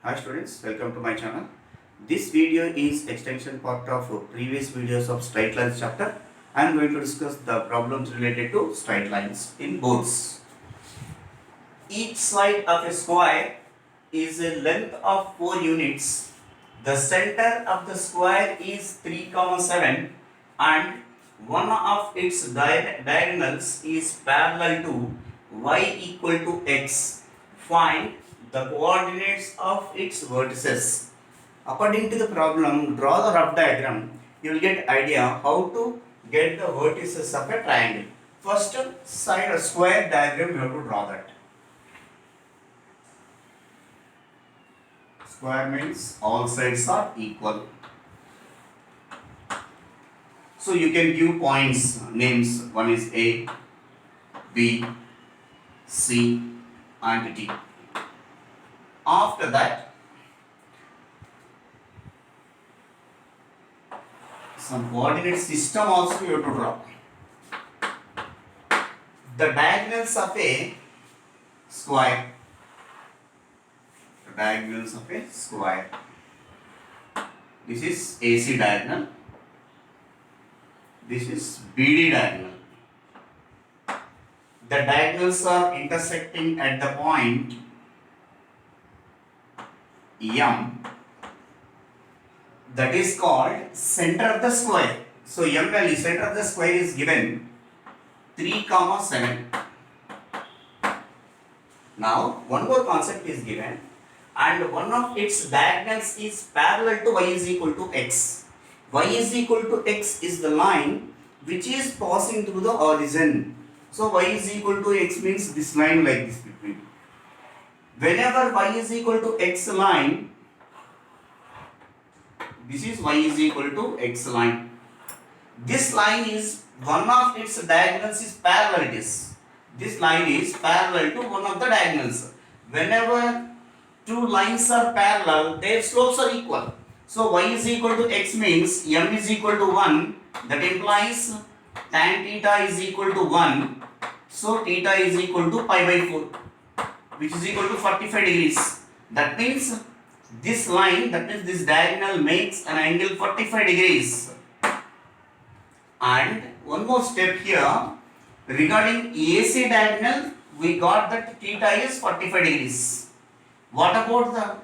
Hi students, welcome to my channel. This video is extension part of previous videos of straight lines chapter. I am going to discuss the problems related to straight lines in boards. Each side of a square is a length of 4 units. The center of the square is 3, 7 and one of its diagonals is parallel to y equal to x. Find the coordinates of its vertices. According to the problem, draw the rough diagram. You will get idea how to get the vertices of a triangle. First side a square diagram you have to draw that. Square means all sides are equal. So you can give points, names. One is A, B, C and D. After that, some coordinate system also you have to draw. The diagonals of a square. The diagonals of a square. This is AC diagonal. This is BD diagonal. The diagonals are intersecting at the point M. That is called center of the square. So M value center of the square is given 3, 7. Now one more concept is given and one of its diagonals is parallel to y is equal to x. Y is equal to x is the line which is passing through the origin. So y is equal to x means this line like this between. Whenever y is equal to x line, this is y is equal to x line. This line is one of its diagonals is parallel to this. This line is parallel to one of the diagonals. Whenever two lines are parallel, their slopes are equal. So y is equal to x means m is equal to 1. That implies tan theta is equal to 1. So theta is equal to pi by 4, which is equal to 45 degrees. That means this line, that means this diagonal makes an angle 45 degrees. And one more step here, regarding AC diagonal, we got that theta is 45 degrees. What about the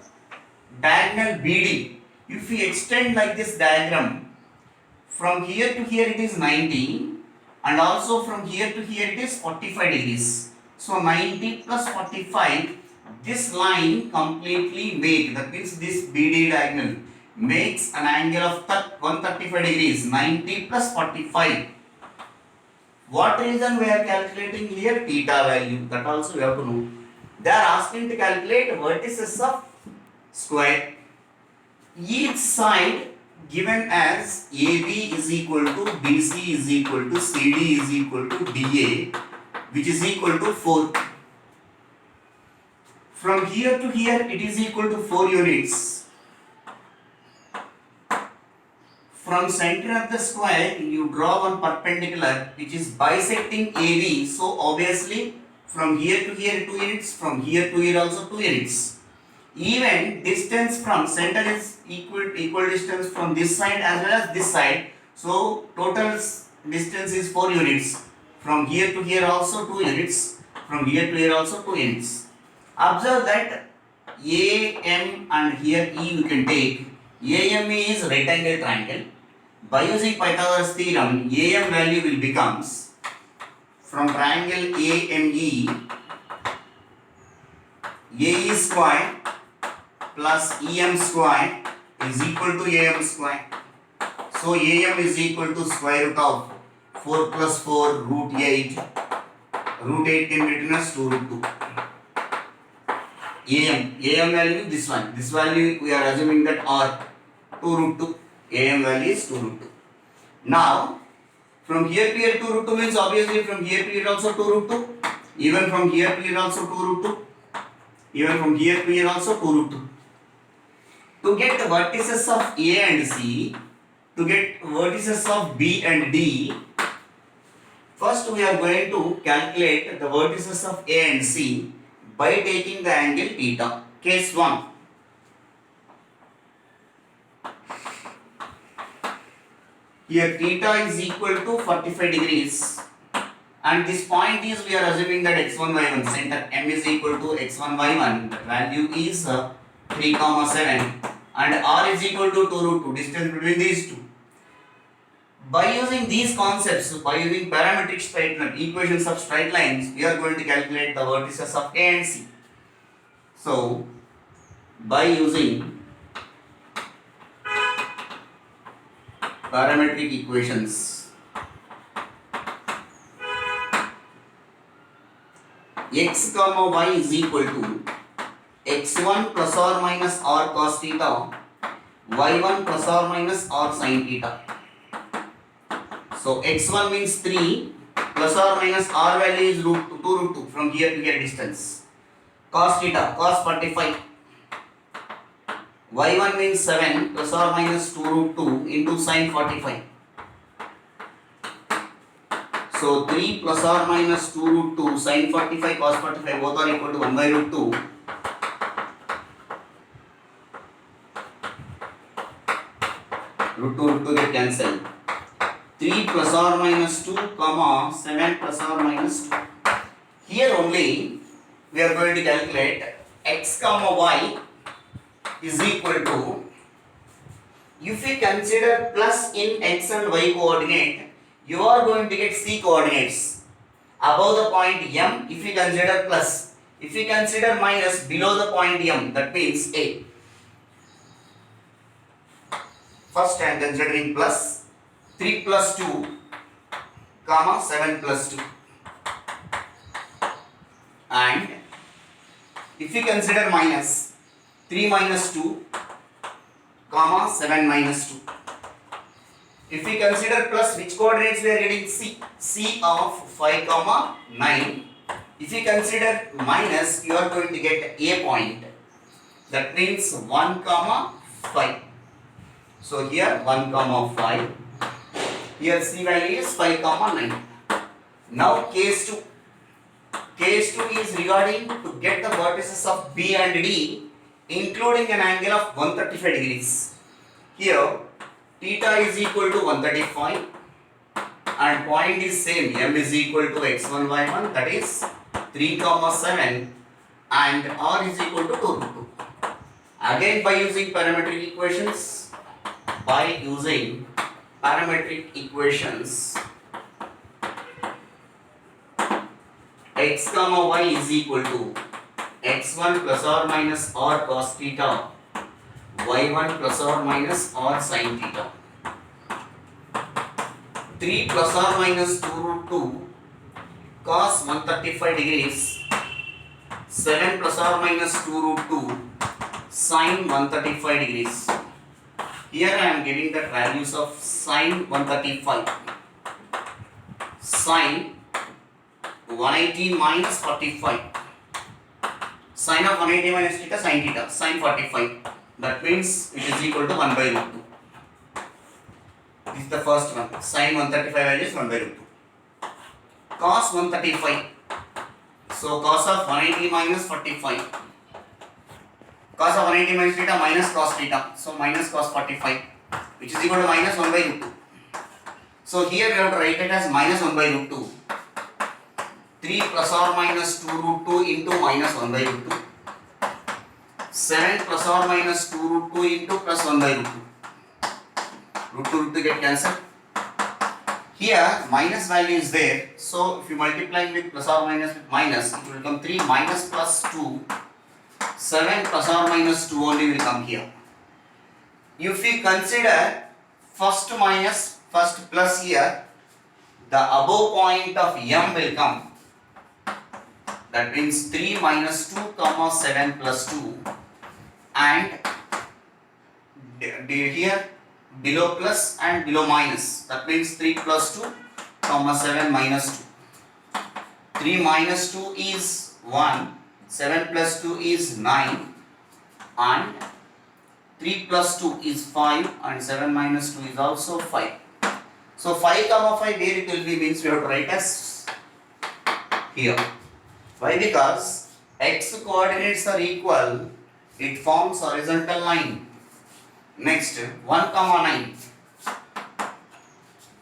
diagonal BD? If we extend like this diagram, from here to here it is 90 and also from here to here it is 45 degrees. So 90 plus 45, this line completely make, that means this BD diagonal makes an angle of 135 degrees, 90 plus 45. What reason we are calculating here? Theta value, that also we have to know. They are asking to calculate vertices of square. Each side given as AB is equal to BC is equal to CD is equal to DA, which is equal to 4. From here to here it is equal to 4 units. From center of the square you draw one perpendicular which is bisecting AB. So obviously from here to here 2 units, from here to here also 2 units. Even distance from center is equal distance from this side as well as this side. So total distance is 4 units. From here to here also 2 units. From here to here also 2 units. Observe that AM and here E we can take. AME is right angle triangle. By using Pythagoras theorem, AM value will becomes from triangle AME, AE square plus EM square is equal to AM square. So AM is equal to square root of 4 plus 4 root 8. Root 8 can be written as 2 root 2. AM value this one. This value we are assuming that R 2 root 2. AM value is 2 root 2. Now from here to here 2 root 2 means obviously from here to here also 2 root 2. Even from here to here also 2 root 2. Even from here to here also 2 root 2. To get the vertices of A and C, to get vertices of B and D, first we are going to calculate the vertices of A and C by taking the angle theta. Case 1. Here theta is equal to 45 degrees. And this point is, we are assuming that x1 y1 center M is equal to x1 y1. The value is 3 comma 7 and r is equal to 2 root 2, distance between these two. By using these concepts, by using parametric straight line, equations of straight lines, we are going to calculate the vertices of A and C. So, by using parametric equations, x comma y is equal to x1 plus or minus r cos theta, y1 plus or minus r sin theta. So x1 means 3 plus or minus r value is root 2 root 2 from here to here distance. Cos theta, cos 45. y1 means 7 plus or minus 2 root 2 into sin 45. So 3 plus or minus 2 root 2 sin 45 cos 45 both are equal to 1 by root 2. Root 2 get cancelled. 3 plus or minus 2 comma 7 plus or minus 2. Here only we are going to calculate x comma y is equal to, if we consider plus in x and y coordinate, you are going to get c coordinates above the point M if we consider plus. If we consider minus below the point M, that means A. First I am considering plus 3 plus 2 comma 7 plus 2, and if we consider minus 3 minus 2 comma 7 minus 2. If we consider plus, which coordinates we are getting? C of 5 comma 9. If we consider minus, you are going to get a point, that means 1 comma 5. So here 1 comma 5, here C value is 5 comma 9. Now case 2. Case 2 is regarding to get the vertices of B and D including an angle of 135 degrees. Here theta is equal to 135 and point is same, M is equal to x1 y1, that is 3 comma 7 and r is equal to 2 root 2. Again by using parametric equations, x comma y is equal to x1 plus or minus r cos theta, y1 plus or minus r sin theta. 3 plus or minus 2 root 2 cos 135 degrees, 7 plus or minus 2 root 2 sin 135 degrees. Here I am giving the values of sin 135. Sin 180 minus 45. Sin of 180 minus theta, sin theta, sin 45. That means it is equal to 1 by root 2. This is the first one. Sin 135 value is 1 by root 2. Cos 135. So cos of 180 minus 45. Cos of 180 minus theta minus cos theta. So minus cos 45, which is equal to minus 1 by root 2. So here we have to write it as minus 1 by root 2. 3 plus or minus 2 root 2 into minus 1 by root 2. 7 plus or minus 2 root 2 into plus 1 by root 2. Root 2 get cancelled. Here minus value is there. So if you multiply with plus or minus with minus, it will become 3 minus plus 2. 7 plus or minus 2 only will come here. If we consider first minus, first plus here, the above point of M will come. That means 3 minus 2 comma 7 plus 2, and here below plus and below minus, that means 3 plus 2 comma 7 minus 2. 3 minus 2 is 1, 7 plus 2 is 9, and 3 plus 2 is 5 and 7 minus 2 is also 5. So 5 comma 5 where it will be means we have to write as here. Why? Because x coordinates are equal, it forms horizontal line. Next 1 comma 9.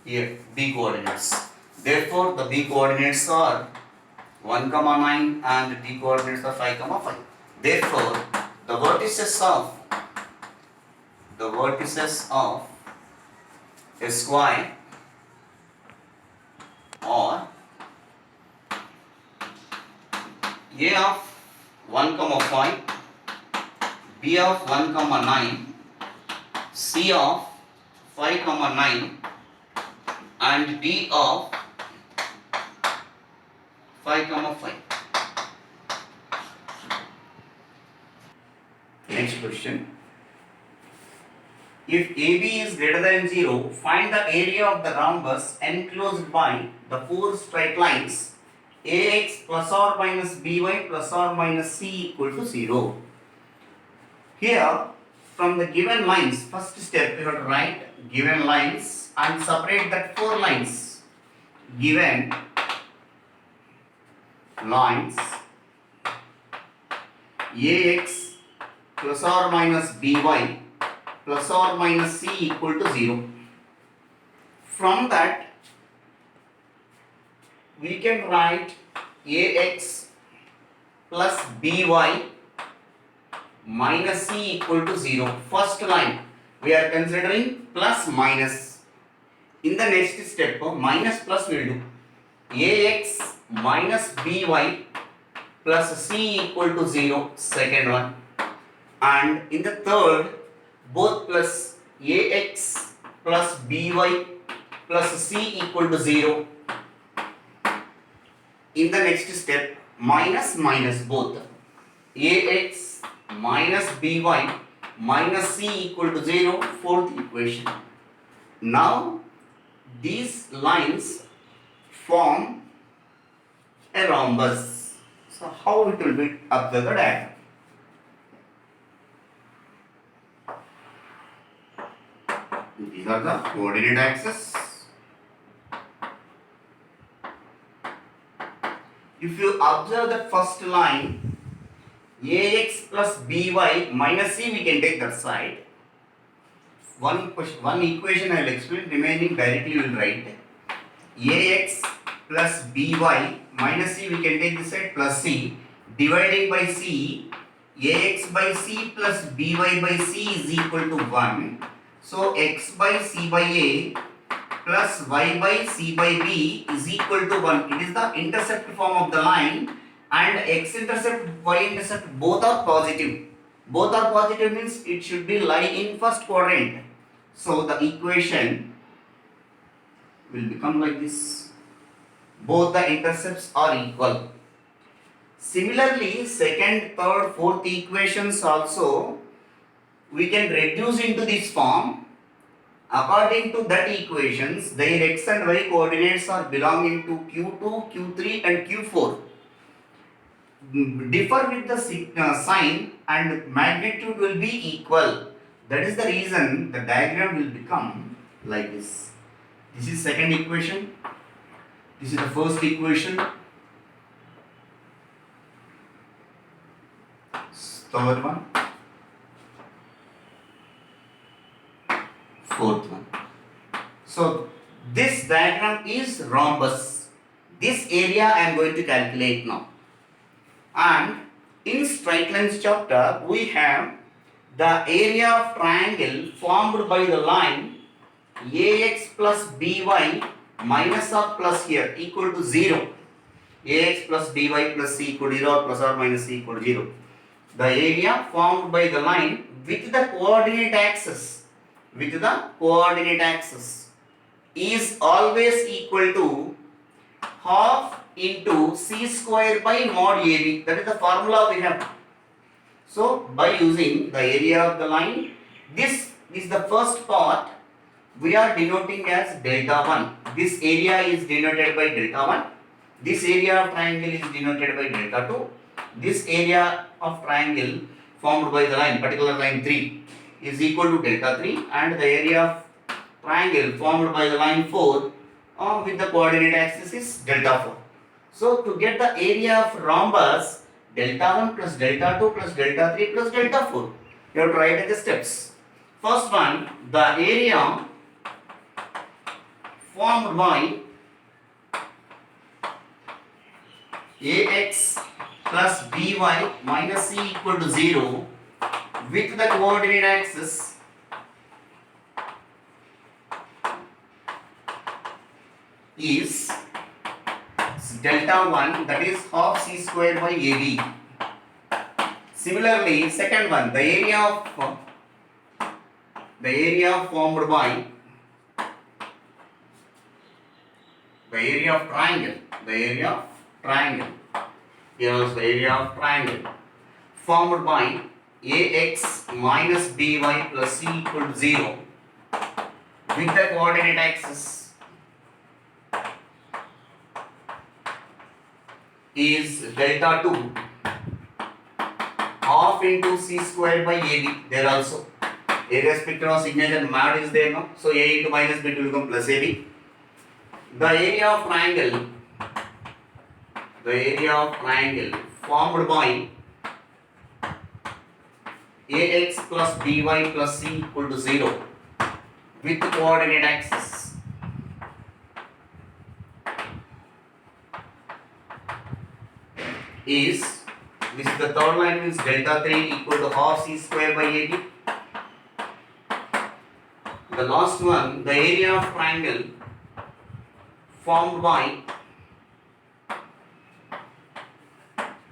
here B coordinates. Therefore, the B coordinates are 1, 9 and D coordinates are 5, 5. Therefore, the vertices of SY are A of 1, 5, B of 1, 9, C of 5, 9 and D of 5, 5. Next question. If AB is greater than 0, find the area of the rhombus enclosed by the four straight lines AX plus or minus BY plus or minus C equal to 0. Here, from the given lines, first step you have to write given lines and separate that four lines. Given lines AX plus or minus BY plus or minus C equal to 0. From that, we can write AX plus BY minus C equal to 0. First line, we are considering plus minus. In the next step, minus plus we will do. AX minus BY plus C equal to 0, second one. And in the third, both plus AX plus BY plus C equal to 0. In the next step, minus minus both. AX minus BY minus C equal to 0, fourth equation. Now, these lines form a rhombus. So, how it will be observed the diagram? These are the coordinate axes. If you observe the first line, AX plus BY minus C, we can take that side. One equation I will explain, remaining directly we will write. AX plus BY minus C, we can take this side plus C. Dividing by C, AX by C plus BY by C is equal to 1. So, X by C by A plus Y by C by B is equal to 1. It is the intercept form of the line, and x-intercept, y-intercept both are positive. Both are positive means it should be lie in first quadrant. So the equation will become like this. Both the intercepts are equal. Similarly, second, third, fourth equations also we can reduce into this form. According to that equations, their x and y coordinates are belonging to Q2, Q3 and Q4. Differ with the sign and magnitude will be equal. That is the reason the diagram will become like this. This is second equation. This is the first equation. Third one. Fourth one. So this diagram is rhombus. This area I am going to calculate now. And in straight lines chapter, we have the area of triangle formed by the line AX plus BY minus or plus here equal to 0. AX plus BY plus C equal to 0 or plus or minus C equal to 0. The area formed by the line with the coordinate axis is always equal to half into C square by mod AB. That is the formula we have. So by using the area of the line, this is the first part we are denoting as delta 1. This area is denoted by delta 1. This area of triangle is denoted by delta 2. This area of triangle formed by the line, particular line 3, is equal to delta 3, and the area of triangle formed by the line 4 with the coordinate axis is delta 4. So to get the area of rhombus, delta 1 plus delta 2 plus delta 3 plus delta 4, you have to write the steps. First one, the area formed by ax plus by minus c equal to 0 with the coordinate axis is delta 1, that is half c square by ab. Similarly, second one, the area formed by the area of triangle, here is the area of triangle formed by ax minus by plus c equal to 0 with the coordinate axis is delta 2 half into c square by ab. There also irrespective of signature mod is there, no? So a into minus b will become plus ab. The area of triangle formed by ax plus by plus c equal to 0 with the coordinate axis is, this is the third line, means delta 3 equal to half c square by ab. The last one, the area of triangle formed by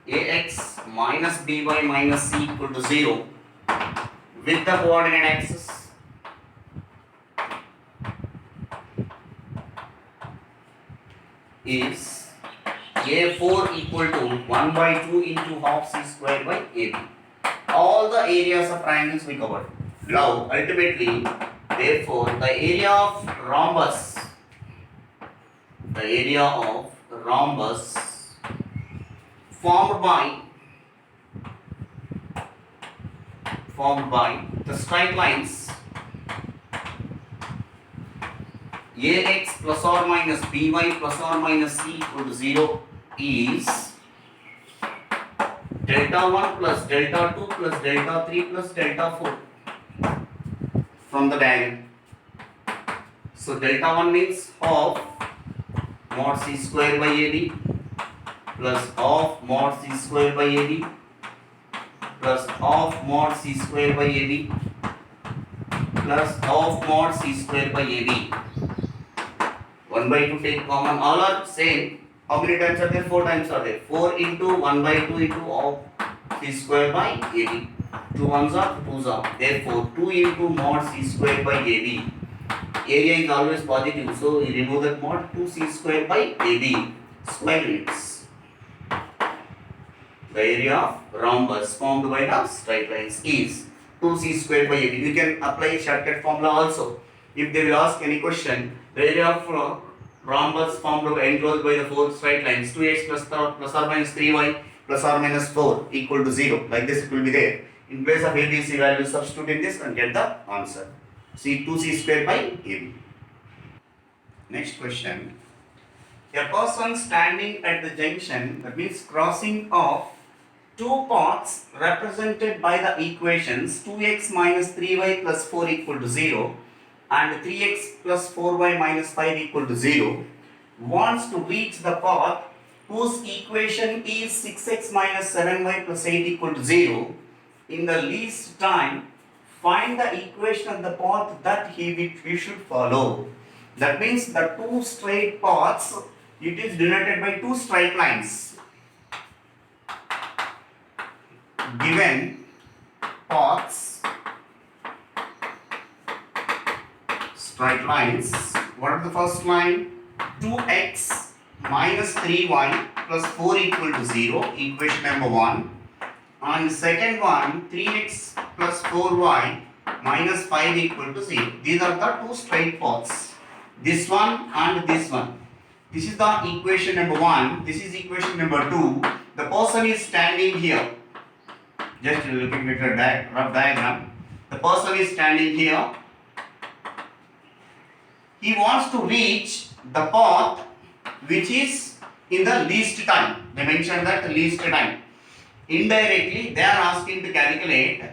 ax minus by minus c equal to 0 with the coordinate axis is a4 equal to 1 by 2 into half c square by ab. All the areas of triangles we covered. Now ultimately, therefore, the area of rhombus formed by the straight lines ax plus or minus by plus or minus c equal to 0 is delta 1 plus delta 2 plus delta 3 plus delta 4 from the diagram. So delta 1 means half mod c square by ab plus half mod c square by ab plus half mod c square by ab plus half mod c square by ab. 1 by 2 take common, all are same. How many times are there? 4 times are there. 4 into 1 by 2 into half c square by ab. 2 ones are 2s are. Therefore 2 into mod c square by ab. Area is always positive, so we remove that mod. 2c square by ab square units. The area of rhombus formed by the straight lines is 2c square by ab. You can apply shortcut formula also. If they will ask any question, the area of rhombus formed by enclosed by the four straight lines 2x plus or minus 3y plus or minus 4 equal to 0. Like this it will be there. In place of ABC value, substitute in this and get the answer. See 2c square by AB. Next question. A person standing at the junction, that means crossing of two paths represented by the equations 2x minus 3y plus 4 equal to 0 and 3x plus 4y minus 5 equal to 0, wants to reach the path whose equation is 6x minus 7y plus 8 equal to 0 in the least time. Find the equation of the path that we should follow. That means the two straight paths, it is denoted by two straight lines. Given paths, straight lines. What is the first line? 2x minus 3y plus 4 equal to 0, equation number 1. And second one, 3x plus 4y minus 5 equal to 0. These are the two straight paths. This one and this one. This is the equation number 1. This is equation number 2. The person is standing here. Just looking at a rough diagram. The person is standing here. He wants to reach the path which is in the least time. They mentioned that least time. Indirectly, they are asking to calculate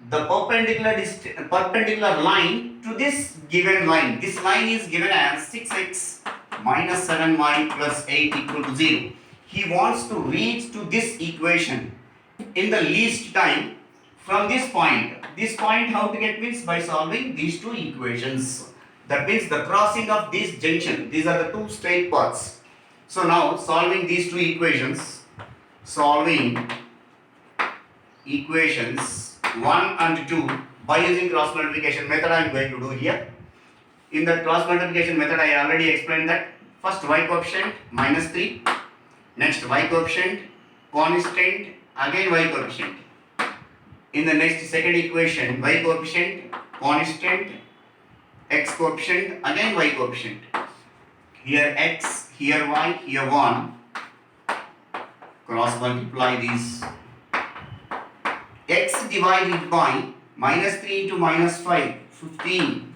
the perpendicular line to this given line. This line is given as 6x minus 7y plus 8 equal to 0. He wants to reach to this equation in the least time from this point. This point how to get means by solving these two equations. That means the crossing of this junction. These are the two straight paths. So now solving these two equations, solving equations 1 and 2 by using cross multiplication method I am going to do here. In the cross multiplication method I already explained that first y coefficient minus 3, next y coefficient constant, again y coefficient. In the next second equation y coefficient constant, x coefficient, again y coefficient. Here x, here y, here 1. Cross multiply these. X divided by minus 3 into minus 5, 15.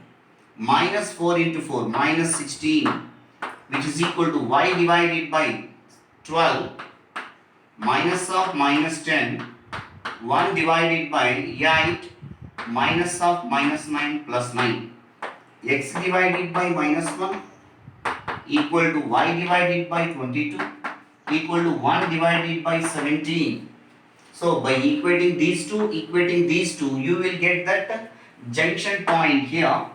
Minus 4 into 4, minus 16, which is equal to y divided by 12. Minus of minus 10. 1 divided by 8. Minus of minus 9 plus 9. X divided by minus 1 equal to y divided by 22 equal to 1 divided by 17. So by equating these two, you will get that junction point here.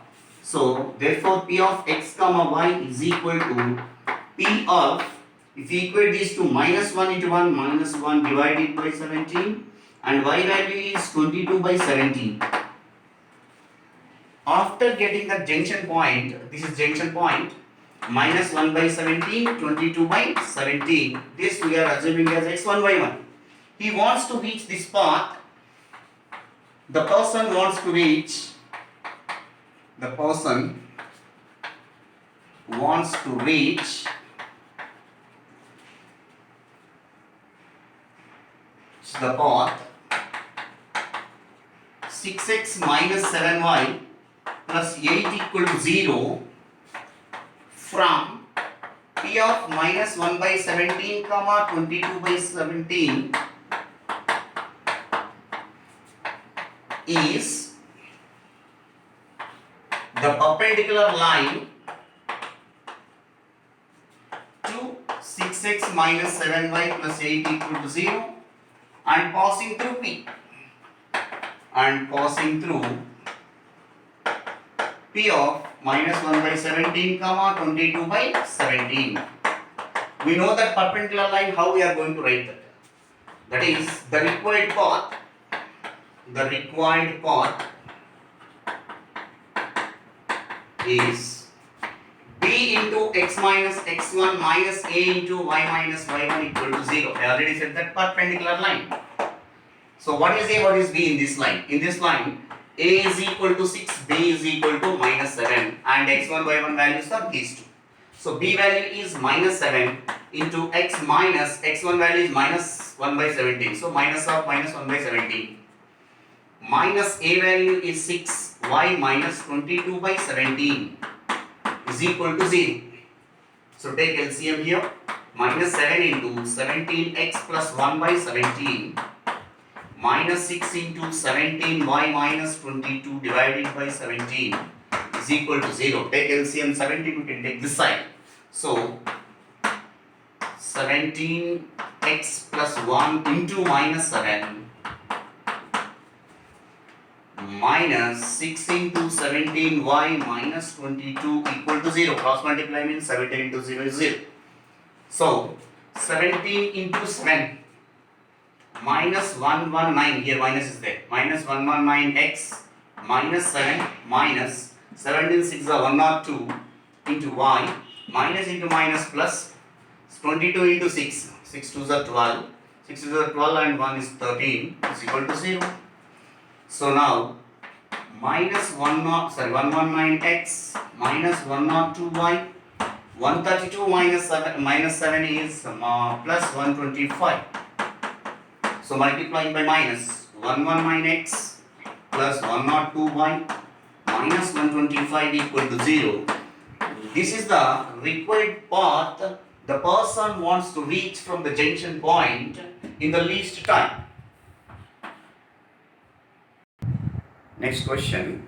So therefore P of x comma y is equal to P of, if you equate these two, minus 1 into 1, minus 1 divided by 17, and y value is 22 by 17. After getting the junction point, this is junction point, minus 1 by 17, 22 by 17. This we are assuming as x1, y1. He wants to reach this path. The person wants to reach the path 6x minus 7y plus 8 equal to 0 from P of minus 1 by 17 comma 22 by 17 is the perpendicular line to 6x minus 7y plus 8 equal to 0 and passing through P of minus 1 by 17 comma 22 by 17. We know that perpendicular line, how we are going to write that? That is the required path is b into x minus x1 minus a into y minus y1 equal to 0. I already said that perpendicular line. So what is a, what is b in this line? In this line, a is equal to 6, b is equal to minus 7, and x1, y1 values are these two. So b value is minus 7 into x minus x1 value is minus 1 by 17. So minus of minus 1 by 17. Minus a value is 6, y minus 22 by 17 is equal to 0. So take LCM here. Minus 7 into 17x plus 1 by 17 minus 6 into 17 y minus 22 divided by 17 is equal to 0. Take LCM 17, we can take this side. So 17x plus 1 into minus 7 minus 6 into 17y minus 22 equal to 0. Cross multiply means 17 into 0 is 0. So 17 into 7 minus 119, here minus is there, minus 119x minus 7 minus 17 6 are 102 into y minus into minus plus 22 into 6, 6 2s are 12, 6 2s are 12 and 1 is 13 is equal to 0. So now minus 119x minus 102y, 132 minus 7 is plus 125. So multiplying by minus 119x plus 102y minus 125 equal to 0. This is the required path the person wants to reach from the junction point in the least time. Next question.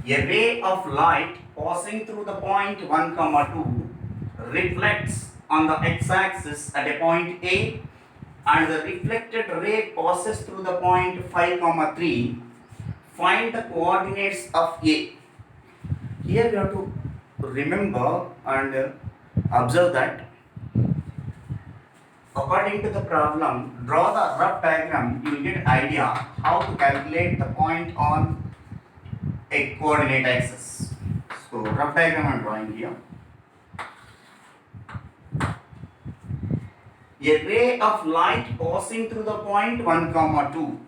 A ray of light passing through the point 1 comma 2 reflects on the x-axis at a point A, and the reflected ray passes through the point 5 comma 3. Find the coordinates of A. Here you have to remember and observe that according to the problem, draw the rough diagram, you will get idea how to calculate the point on a coordinate axis. So rough diagram I am drawing here. A ray of light passing through the point 1 comma 2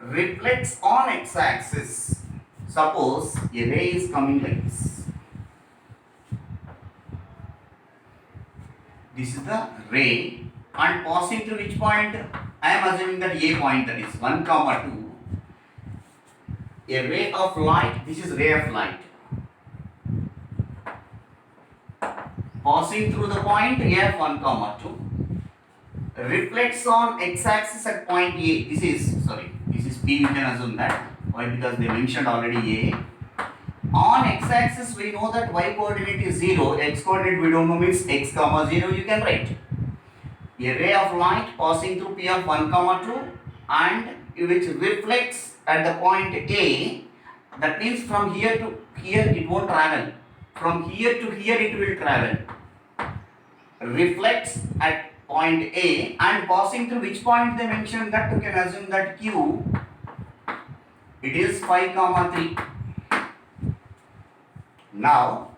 reflects on x-axis. Suppose a ray is coming like this. This is the ray and passing through which point? I am assuming that A point, that is 1 comma 2. A ray of light, this is ray of light, passing through the point F1 comma 2, reflects on x-axis at point A. This is P, we can assume that. Why? Because they mentioned already A. On x-axis we know that y coordinate is 0, x coordinate we don't know, means x comma 0 you can write. A ray of light passing through P of 1 comma 2 and which reflects at the point A, that means from here to here it won't travel, from here to here it will travel. Reflects at point A and passing through which point they mentioned, that you can assume that Q, it is 5 comma 3. Now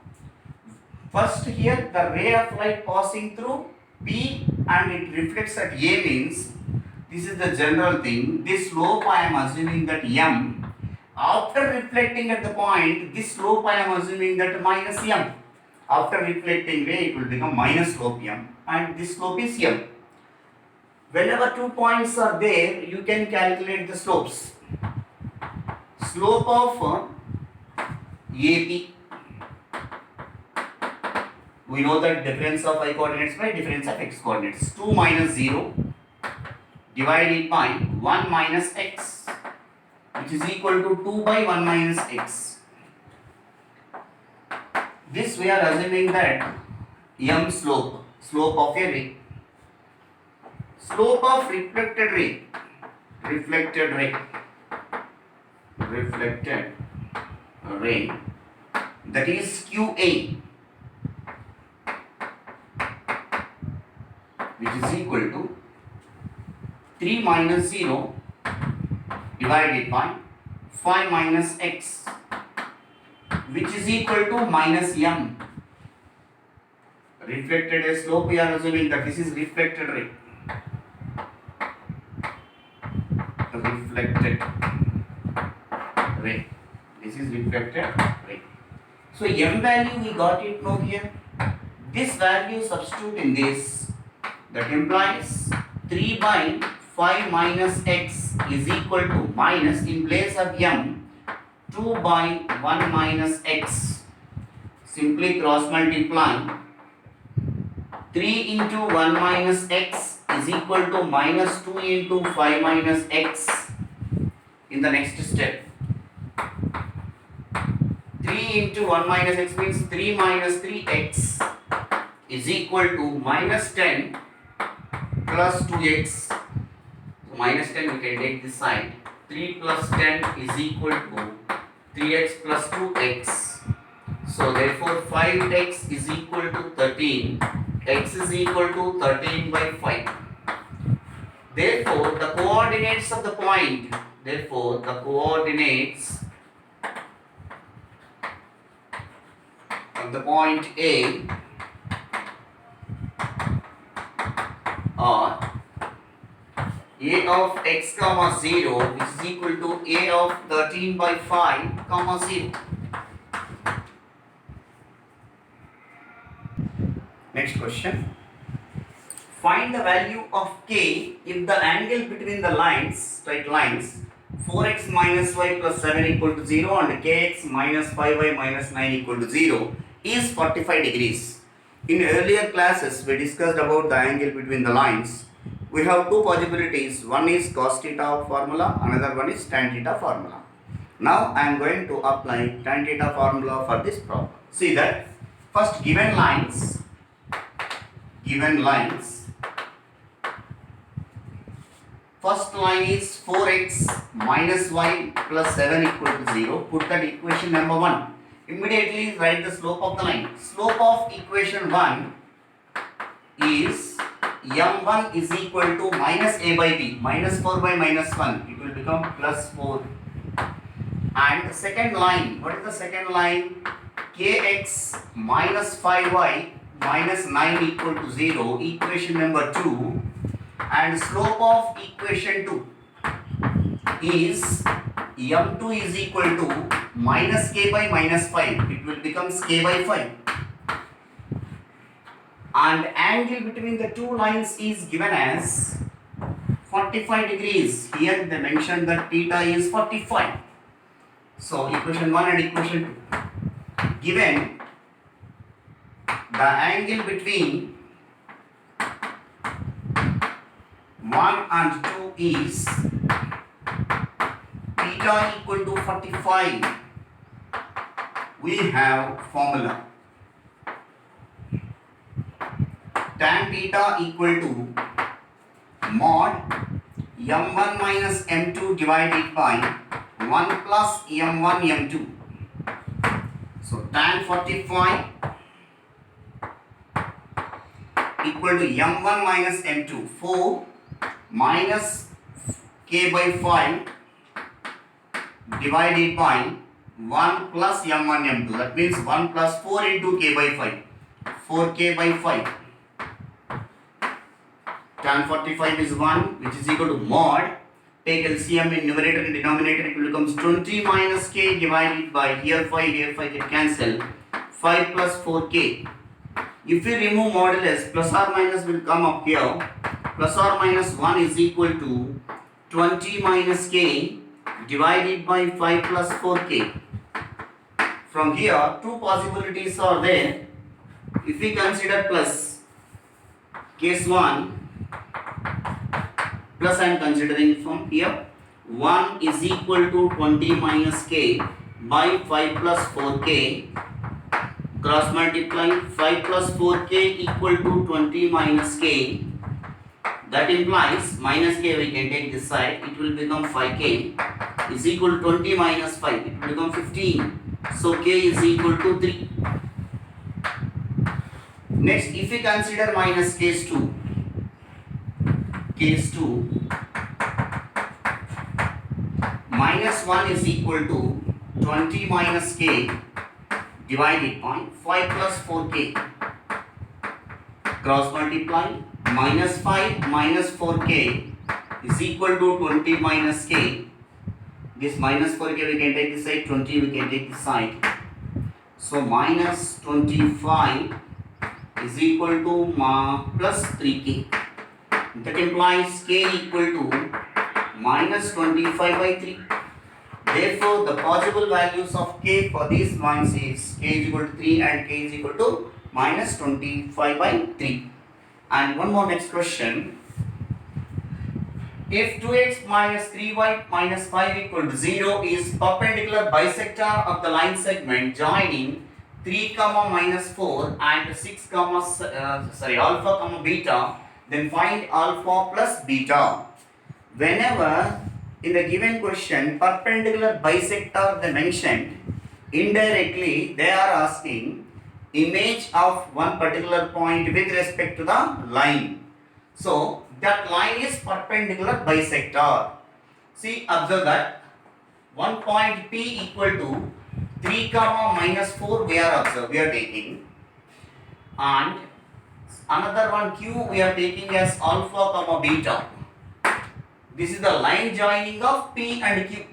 first here the ray of light passing through P and it reflects at A means this is the general thing. This slope I am assuming that M. After reflecting at the point, this slope I am assuming that minus M. After reflecting ray it will become minus slope M and this slope is M. Whenever 2 points are there, you can calculate the slopes. Slope of AP. We know that difference of y coordinates by difference of x coordinates. 2 minus 0 divided by 1 minus x, which is equal to 2 by 1 minus x. This we are assuming that M slope of a ray. Slope of reflected ray, that is QA, which is equal to 3 minus 0 divided by 5 minus x, which is equal to minus M. Reflected a slope, we are assuming that this is reflected ray. This is reflected ray. So M value we got it now here. This value substitute in this. That implies 3 by 5 minus x is equal to minus, in place of M, 2 by 1 minus x. Simply cross multiply. 3 into 1 minus x is equal to minus 2 into 5 minus x in the next step. 3 into 1 minus x means 3 minus 3x is equal to minus 10 plus 2x. So minus 10 we can take this side. 3 plus 10 is equal to 3x plus 2x. So therefore 5x is equal to 13. X is equal to 13 by 5. Therefore the coordinates of the point, A are A of x comma 0, which is equal to A of 13 by 5 comma 0. Next question. Find the value of k if the angle between the lines, straight lines, 4x minus y plus 7 equal to 0 and kx minus 5y minus 9 equal to 0 is 45 degrees. In earlier classes we discussed about the angle between the lines. we have two possibilities. One is cos theta formula, another one is tan theta formula. Now I am going to apply tan theta formula for this problem. See that first given lines, first line is 4x minus y plus 7 equal to 0. Put that equation number 1. Immediately write the slope of the line. Slope of equation 1 is m1 is equal to minus a by b, minus 4 by minus 1. It will become plus 4. And the second line, what is the second line? Kx minus 5y minus 9 equal to 0, equation number 2. And slope of equation 2 is m2 is equal to minus k by minus 5. It will become k by 5. And angle between the two lines is given as 45 degrees. Here they mentioned that theta is 45. So equation 1 and equation 2. Given the angle between 1 and 2 is theta equal to 45. We have formula. Tan theta equal to mod m1 minus m2 divided by 1 plus m1 m2. So tan 45 equal to m1 minus m2, 4 minus k by 5 divided by 1 plus m1 m2. That means 1 plus 4 into k by 5, 4k by 5. Tan 45 is 1, which is equal to mod. Take LCM in numerator and denominator. It will becomes 20 minus k divided by here 5 get cancelled. 5 plus 4k. If we remove modulus, plus or minus will come up here. Plus or minus 1 is equal to 20 minus k divided by 5 plus 4k. From here, two possibilities are there. If we consider plus, case 1, plus I am considering from here, 1 is equal to 20 minus k by 5 plus 4k. Cross multiply 5 plus 4k equal to 20 minus k. That implies minus k we can take this side. It will become 5k is equal to 20 minus 5. It will become 15. So k is equal to 3. Next, if we consider minus case 2. Case 2, minus 1 is equal to 20 minus k divided by 5 plus 4k. Cross multiply minus 5 minus 4k is equal to 20 minus k. This minus 4k we can take this side, 20 we can take this side. So minus 25 is equal to plus 3k. That implies k equal to minus 25 by 3. Therefore, the possible values of k for these lines is k is equal to 3 and k is equal to minus 25 by 3. And one more next question. If 2x minus 3y minus 5 equal to 0 is perpendicular bisector of the line segment joining 3 comma minus 4 and 6 comma alpha comma beta, then find alpha plus beta. Whenever in the given question perpendicular bisector they mentioned, indirectly they are asking image of one particular point with respect to the line. So that line is perpendicular bisector. See, observe that one point P equal to 3 comma minus 4 we are taking, and another one Q we are taking as alpha comma beta. This is the line joining of P and Q.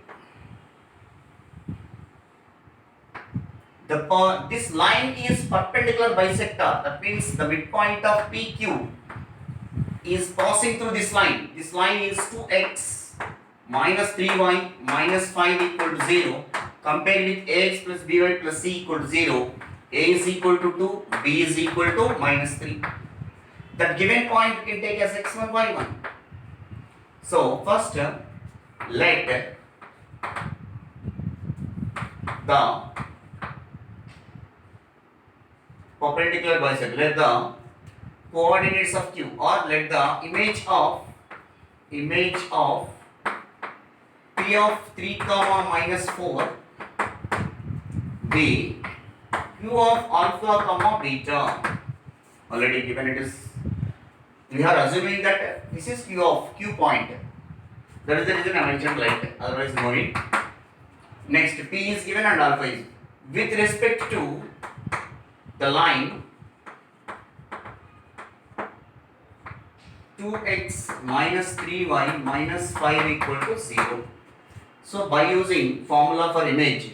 This line is perpendicular bisector. That means the midpoint of PQ is passing through this line. This line is 2x minus 3y minus 5 equal to 0. Compare with ax plus by plus c equal to 0. A is equal to 2, b is equal to minus 3. That given point we can take as x1, y1. So first let the perpendicular bisect, let the coordinates of Q, or let the image of P of 3 comma minus 4 be Q of alpha comma beta. Already given it is, we are assuming that this is Q point. That is the reason I mentioned like that, otherwise no need. Next, P is given and alpha is. With respect to the line 2x minus 3y minus 5 equal to 0. So by using formula for image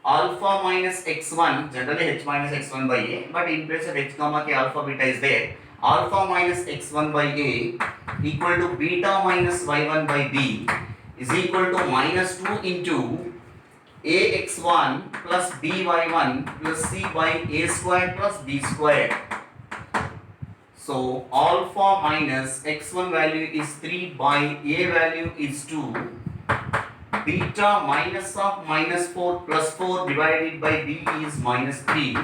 alpha minus x1, generally h minus x1 by a, but in place of h comma k alpha beta is there. Alpha minus x1 by a equal to beta minus y1 by b is equal to minus 2 into ax1 plus by1 plus c by a square plus b square. So alpha minus x1 value is 3 by a value is 2. Beta minus of minus 4 plus 4 divided by b is minus 3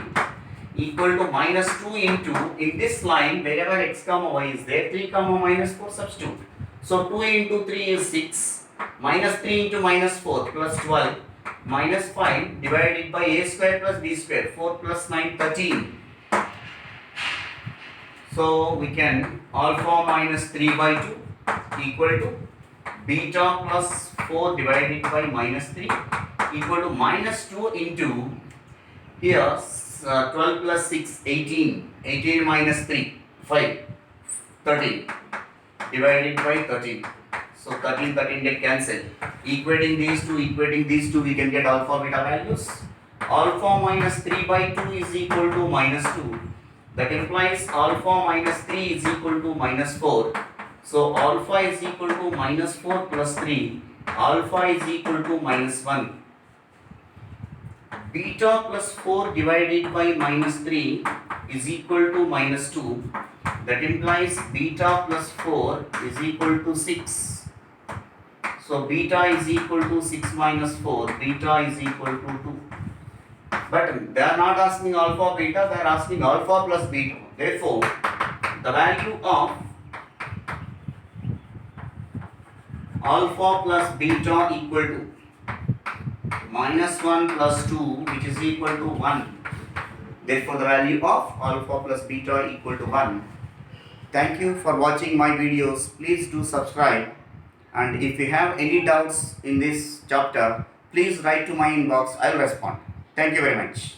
equal to minus 2 into, in this line wherever x comma y is there, 3 comma minus 4 substitute. So 2 into 3 is 6, minus 3 into minus 4 plus 12, minus 5 divided by a square plus b square, 4 plus 9, 13. So we can alpha minus 3 by 2 equal to beta plus 4 divided by minus 3 equal to minus 2 into, here 12 plus 6, 18, 18 minus 3, 5, 13 divided by 13. So 13 get cancelled. Equating these two, we can get alpha beta values. Alpha minus 3 by 2 is equal to minus 2. That implies alpha minus 3 is equal to minus 4. So alpha is equal to minus 4 plus 3. Alpha is equal to minus 1. Beta plus 4 divided by minus 3 is equal to minus 2. That implies beta plus 4 is equal to 6. So beta is equal to 6 minus 4. Beta is equal to 2. But they are not asking alpha beta, they are asking alpha plus beta. Therefore, the value of alpha plus beta equal to minus 1 plus 2, which is equal to 1. Therefore, the value of alpha plus beta equal to 1. Thank you for watching my videos. Please do subscribe. And if you have any doubts in this chapter, please write to my inbox. I will respond. Thank you very much.